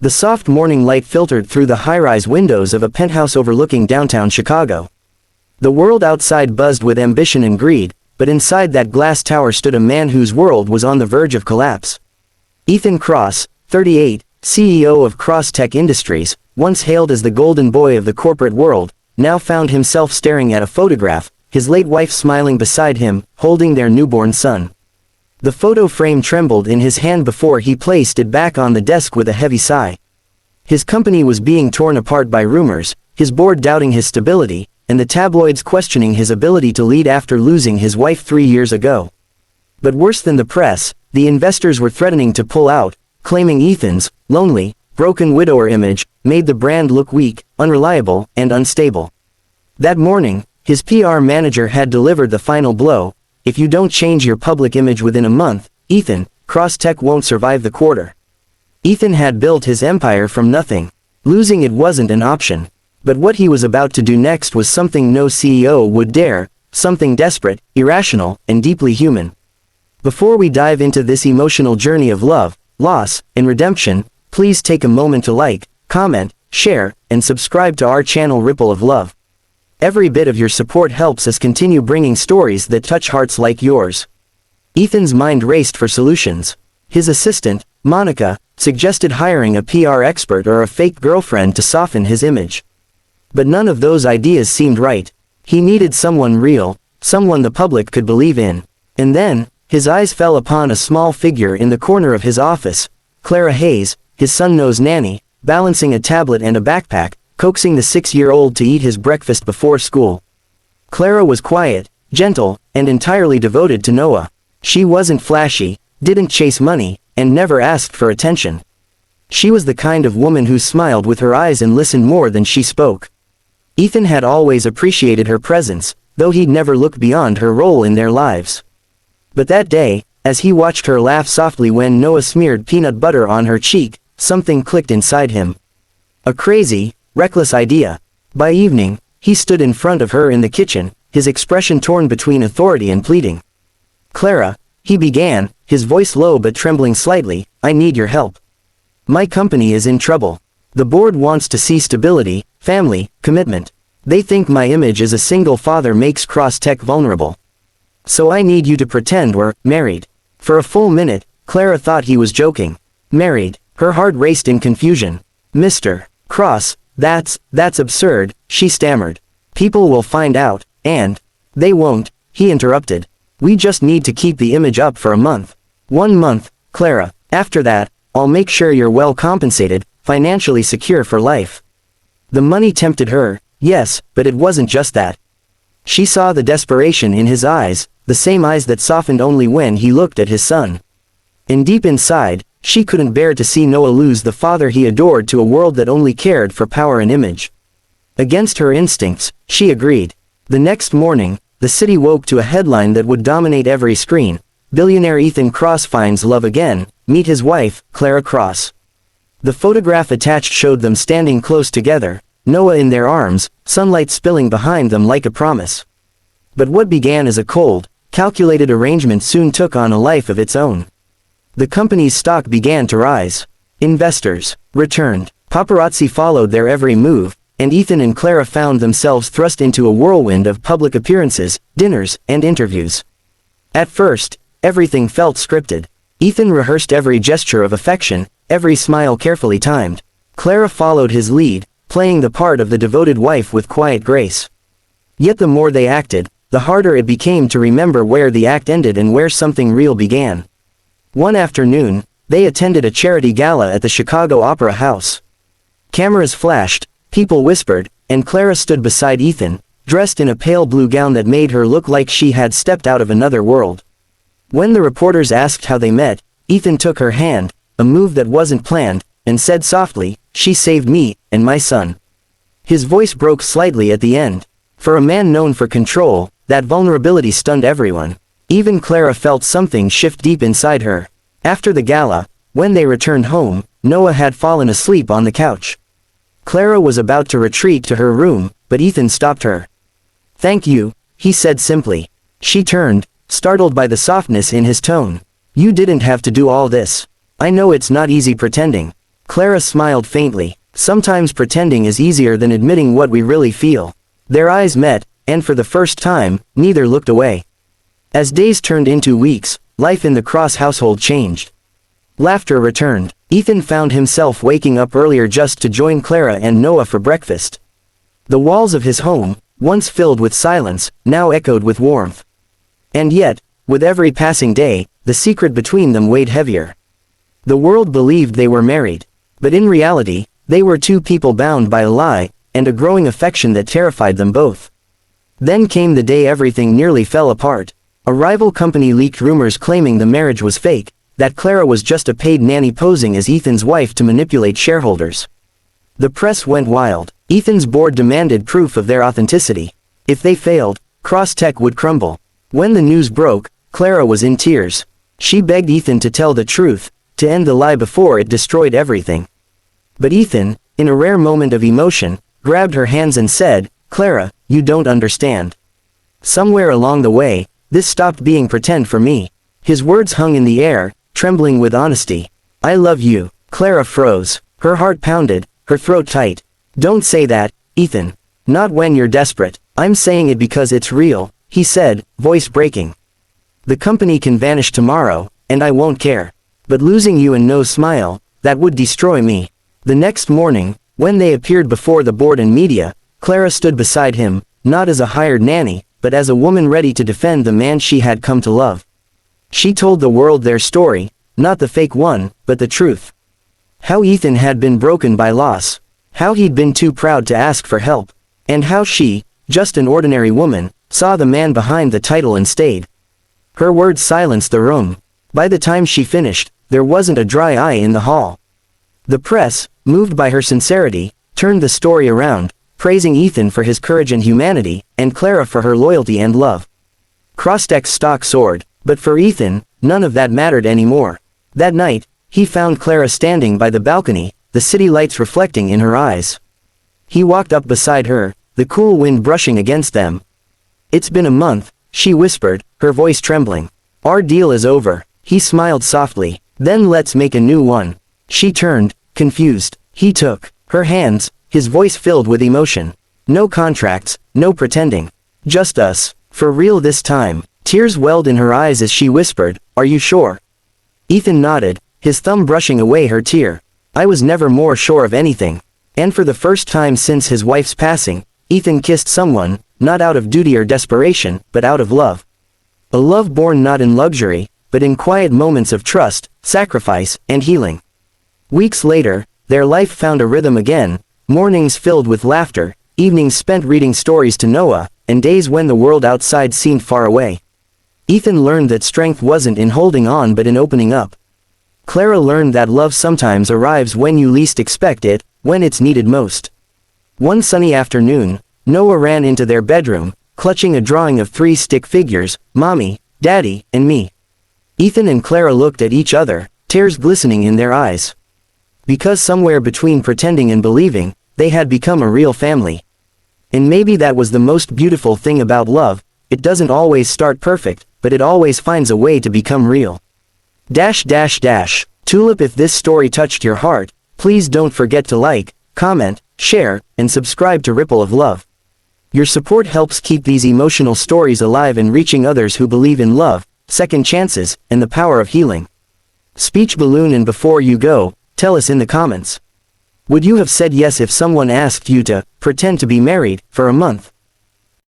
The soft morning light filtered through the high-rise windows of a penthouse overlooking downtown Chicago. The world outside buzzed with ambition and greed, but inside that glass tower stood a man whose world was on the verge of collapse. Ethan Kross, 38, CEO of Kross Tech Industries, once hailed as the golden boy of the corporate world, now found himself staring at a photograph, his late wife smiling beside him, holding their newborn son. The photo frame trembled in his hand before he placed it back on the desk with a heavy sigh. His company was being torn apart by rumors, his board doubting his stability, and the tabloids questioning his ability to lead after losing his wife 3 years ago. But worse than the press, the investors were threatening to pull out, claiming Ethan's lonely, broken widower image made the brand look weak, unreliable, and unstable. That morning, his PR manager had delivered the final blow: if you don't change your public image within a month, Ethan, Kross Tech won't survive the quarter. Ethan had built his empire from nothing. Losing it wasn't an option. But what he was about to do next was something no CEO would dare, something desperate, irrational, and deeply human. Before we dive into this emotional journey of love, loss, and redemption, please take a moment to like, comment, share, and subscribe to our channel Ripple of Love. Every bit of your support helps us continue bringing stories that touch hearts like yours. Ethan's mind raced for solutions. His assistant, Monica, suggested hiring a PR expert or a fake girlfriend to soften his image. But none of those ideas seemed right. He needed someone real, someone the public could believe in. And then, his eyes fell upon a small figure in the corner of his office, Clara Hayes, his son-nosed nanny, balancing a tablet and a backpack, coaxing the 6-year-old to eat his breakfast before school. Clara was quiet, gentle, and entirely devoted to Noah. She wasn't flashy, didn't chase money, and never asked for attention. She was the kind of woman who smiled with her eyes and listened more than she spoke. Ethan had always appreciated her presence, though he'd never looked beyond her role in their lives. But that day, as he watched her laugh softly when Noah smeared peanut butter on her cheek, something clicked inside him. A crazy, reckless idea. By evening, he stood in front of her in the kitchen, his expression torn between authority and pleading. "Clara," he began, his voice low but trembling slightly, "I need your help. My company is in trouble. The board wants to see stability, family, commitment. They think my image as a single father makes Kross Tech vulnerable. So I need you to pretend we're married." For a full minute, Clara thought he was joking. Married? Her heart raced in confusion. "Mr. Kross, that's absurd," she stammered. "People will find out, and—" "They won't," he interrupted. "We just need to keep the image up for a month. 1 month, Clara. After that, I'll make sure you're well compensated, financially secure for life." The money tempted her, yes, but it wasn't just that. She saw the desperation in his eyes, the same eyes that softened only when he looked at his son. And deep inside, she couldn't bear to see Noah lose the father he adored to a world that only cared for power and image. Against her instincts, she agreed. The next morning, the city woke to a headline that would dominate every screen: "Billionaire Ethan Kross finds love again, meet his wife, Clara Kross." The photograph attached showed them standing close together, Noah in their arms, sunlight spilling behind them like a promise. But what began as a cold, calculated arrangement soon took on a life of its own. The company's stock began to rise. Investors returned. Paparazzi followed their every move, and Ethan and Clara found themselves thrust into a whirlwind of public appearances, dinners, and interviews. At first, everything felt scripted. Ethan rehearsed every gesture of affection, every smile carefully timed. Clara followed his lead, playing the part of the devoted wife with quiet grace. Yet the more they acted, the harder it became to remember where the act ended and where something real began. One afternoon, they attended a charity gala at the Chicago Opera House. Cameras flashed, people whispered, and Clara stood beside Ethan, dressed in a pale blue gown that made her look like she had stepped out of another world. When the reporters asked how they met, Ethan took her hand, a move that wasn't planned, and said softly, "She saved me, and my son." His voice broke slightly at the end. For a man known for control, that vulnerability stunned everyone. Even Clara felt something shift deep inside her. After the gala, when they returned home, Noah had fallen asleep on the couch. Clara was about to retreat to her room, but Ethan stopped her. "Thank you," he said simply. She turned, startled by the softness in his tone. "You didn't have to do all this. I know it's not easy pretending." Clara smiled faintly. Sometimes pretending is easier than admitting what we really feel. Their eyes met, and for the first time, neither looked away. As days turned into weeks, life in the Cross household changed. Laughter returned. Ethan found himself waking up earlier just to join Clara and Noah for breakfast. The walls of his home, once filled with silence, now echoed with warmth. And yet, with every passing day, the secret between them weighed heavier. The world believed they were married, but in reality, they were two people bound by a lie, and a growing affection that terrified them both. Then came the day everything nearly fell apart. A rival company leaked rumors claiming the marriage was fake, that Clara was just a paid nanny posing as Ethan's wife to manipulate shareholders. The press went wild. Ethan's board demanded proof of their authenticity. If they failed, Cross-Tech would crumble. When the news broke, Clara was in tears. She begged Ethan to tell the truth, to end the lie before it destroyed everything. But Ethan, in a rare moment of emotion, grabbed her hands and said, "Clara, you don't understand. Somewhere along the way, this stopped being pretend for me." His words hung in the air, trembling with honesty. "I love you." Clara froze. Her heart pounded, her throat tight. "Don't say that, Ethan. Not when you're desperate." "I'm saying it because it's real," he said, voice breaking. "The company can vanish tomorrow, and I won't care. But losing you and no smile, that would destroy me." The next morning, when they appeared before the board and media, Clara stood beside him, not as a hired nanny, but as a woman ready to defend the man she had come to love. She told the world their story, not the fake one, but the truth. How Ethan had been broken by loss. How he'd been too proud to ask for help. And how she, just an ordinary woman, saw the man behind the title and stayed. Her words silenced the room. By the time she finished, there wasn't a dry eye in the hall. The press, moved by her sincerity, turned the story around, praising Ethan for his courage and humanity, and Clara for her loyalty and love. Cross-Tech's stock soared, but for Ethan, none of that mattered anymore. That night, he found Clara standing by the balcony, the city lights reflecting in her eyes. He walked up beside her, the cool wind brushing against them. "It's been a month," she whispered, her voice trembling. "Our deal is over." He smiled softly. "Then let's make a new one." She turned, confused. He took her hands, his voice filled with emotion. "No contracts, no pretending. Just us. For real this time." Tears welled in her eyes as she whispered, "Are you sure?" Ethan nodded, his thumb brushing away her tear. "I was never more sure of anything." And for the first time since his wife's passing, Ethan kissed someone, not out of duty or desperation, but out of love. A love born not in luxury, but in quiet moments of trust, sacrifice, and healing. Weeks later, their life found a rhythm again, mornings filled with laughter, evenings spent reading stories to Noah, and days when the world outside seemed far away. Ethan learned that strength wasn't in holding on but in opening up. Clara learned that love sometimes arrives when you least expect it, when it's needed most. One sunny afternoon, Noah ran into their bedroom, clutching a drawing of 3 stick figures, Mommy, Daddy, and me. Ethan and Clara looked at each other, tears glistening in their eyes. Because somewhere between pretending and believing, they had become a real family. And maybe that was the most beautiful thing about love, it doesn't always start perfect, but it always finds a way to become real. Tulip, if this story touched your heart, please don't forget to like, comment, share, and subscribe to Ripple of Love. Your support helps keep these emotional stories alive and reaching others who believe in love, second chances, and the power of healing. Speech balloon, and before you go, tell us in the comments. Would you have said yes if someone asked you to pretend to be married for a month?